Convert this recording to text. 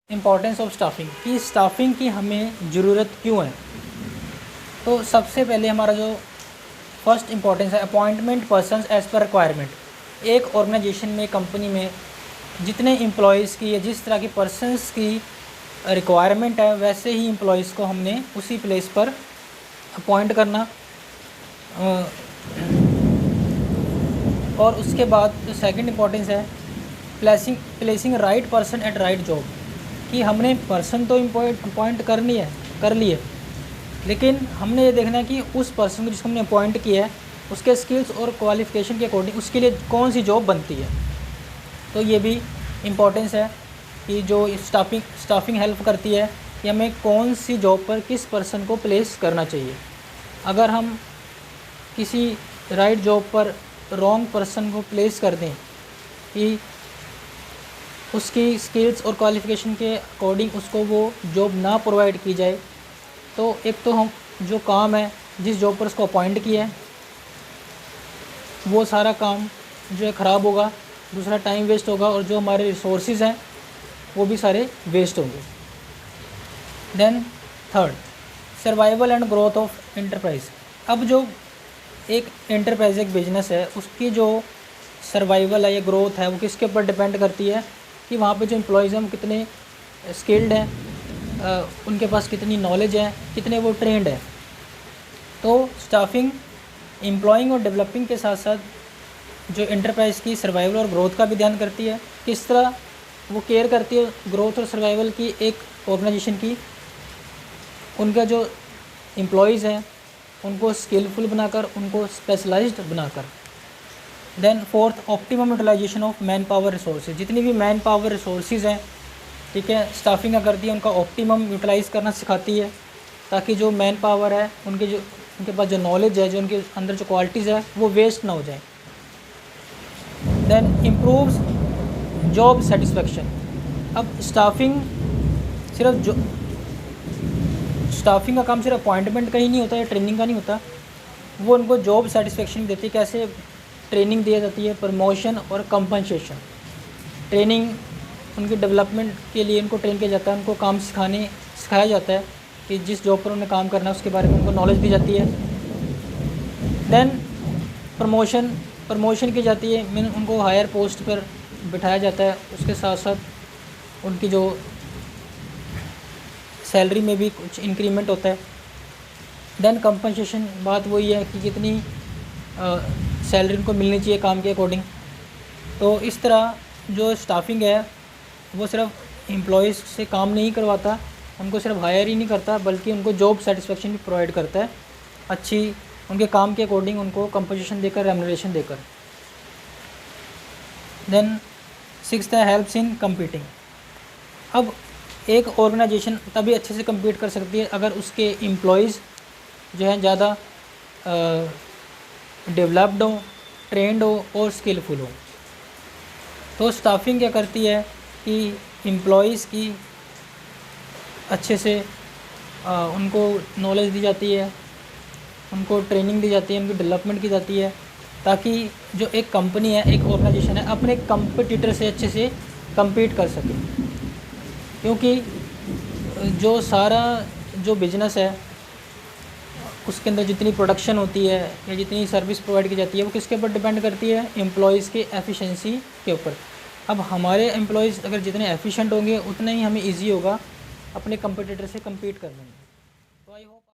Importance of staffing, कि staffing की हमें ज़रूरत क्यों है। तो सबसे पहले हमारा जो फर्स्ट इम्पॉर्टेंस है, appointment persons as per requirement. एक ऑर्गेनाइजेशन में, कंपनी में जितने एम्प्लॉयज़ की या जिस तरह की पर्सनस की रिक्वायरमेंट है, वैसे ही एम्प्लॉयज़ को हमने उसी प्लेस पर अपॉइंट करना। और उसके बाद जो सेकंड इम्पॉर्टेंस है, placing right person at right job, कि हमने पर्सन तो अपॉइंट कर लिए, लेकिन हमने ये देखना है कि उस पर्सन को जिसको हमने अपॉइंट किया है उसके स्किल्स और क्वालिफ़िकेशन के अकॉर्डिंग उसके लिए कौन सी जॉब बनती है। तो ये भी इम्पॉर्टेंस है कि जो स्टाफिंग हेल्प करती है कि हमें कौन सी जॉब पर किस पर्सन को प्लेस करना चाहिए। अगर हम किसी राइट जॉब पर रॉन्ग पर्सन को प्लेस कर दें कि उसकी स्किल्स और क्वालिफ़िकेशन के अकॉर्डिंग उसको वो जॉब ना प्रोवाइड की जाए, तो एक तो हम जो काम है, जिस जॉब पर उसको अपॉइंट किया है, वो सारा काम जो है ख़राब होगा, दूसरा टाइम वेस्ट होगा, और जो हमारे रिसोर्सेज हैं वो भी सारे वेस्ट होंगे। Then third, survival and growth of enterprise. अब जो एक एंटरप्राइज, एक बिजनेस है, उसकी जो सर्वाइवल है या ग्रोथ है वो किसके ऊपर डिपेंड करती है कि वहाँ पे जो एम्प्लॉयज़ हैं वो कितने स्किल्ड हैं, उनके पास कितनी नॉलेज है, कितने वो ट्रेंड है। तो स्टाफिंग एम्प्लॉइंग और डेवलपिंग के साथ साथ जो एंटरप्राइज़ की सर्वाइवल और ग्रोथ का भी ध्यान करती है। किस तरह वो केयर करती है ग्रोथ और सर्वाइवल की एक ऑर्गेनाइजेशन की। उनका जो एम्प्लॉयज़ हैं उनको स्किलफुल बनाकर, उनको स्पेशलाइज्ड बनाकर। Then fourth, optimum utilization of man power resources. जितनी भी मैन पावर रिसोर्सेज हैं, ठीक है, स्टाफिंग का करती है, उनका ऑप्टिमम यूटिलाइज़ करना सिखाती है, ताकि जो मैन पावर है उनके पास जो नॉलेज है, जो उनके अंदर जो क्वालिटीज़ है वो वेस्ट ना हो जाए। Then improves job satisfaction. अब स्टाफिंग का काम सिर्फ अपॉइंटमेंट का ही नहीं होता या ट्रेनिंग का नहीं होता, वो उनको जॉब सेटिस्फेक्शन देती है। कैसे ट्रेनिंग दी जाती है, प्रमोशन और कंपनसेशन। ट्रेनिंग उनकी डेवलपमेंट के लिए उनको ट्रेन किया जाता है, उनको काम सिखाया जाता है कि जिस जॉब पर उन्हें काम करना है उसके बारे में उनको नॉलेज दी जाती है। देन प्रमोशन की जाती है, मीन उनको हायर पोस्ट पर बिठाया जाता है, उसके साथ साथ उनकी जो सैलरी में भी कुछ इंक्रीमेंट होता है। देन कंपनसेशन, बात वही है कि कितनी सैलरी उनको मिलनी चाहिए काम के अकॉर्डिंग। तो इस तरह जो स्टाफिंग है वो सिर्फ एम्प्लॉयज़ से काम नहीं करवाता, उनको सिर्फ हायर ही नहीं करता, बल्कि उनको जॉब सेटिस्फेक्शन भी प्रोवाइड करता है, अच्छी उनके काम के अकॉर्डिंग उनको कंपनसेशन देकर, रेम्युनरेशन देकर। देन सिक्स्थ है, हेल्प्स इन कम्पीटिंग। अब एक ऑर्गेनाइजेशन तभी अच्छे से कम्पीट कर सकती है अगर उसके एम्प्लॉयज़ जो हैं ज़्यादा डेवलप्ड हो, ट्रेंड हो और स्किलफुल हो। तो स्टाफिंग क्या करती है कि एम्प्लॉयज़ की अच्छे से उनको नॉलेज दी जाती है, उनको ट्रेनिंग दी जाती है, उनकी डेवलपमेंट की जाती है, ताकि जो एक कंपनी है, एक ऑर्गेनाइजेशन है, अपने कंपटीटर से अच्छे से कम्पीट कर सके। क्योंकि जो बिज़नेस है उसके अंदर जितनी प्रोडक्शन होती है या जितनी सर्विस प्रोवाइड की जाती है वो किसके ऊपर डिपेंड करती है, एम्प्लॉयज़ के एफिशिएंसी के ऊपर। अब हमारे एम्प्लॉयज़ अगर जितने एफिशिएंट होंगे उतना ही हमें इजी होगा अपने कंपटीटर से कम्पीट करने में। तो आई होप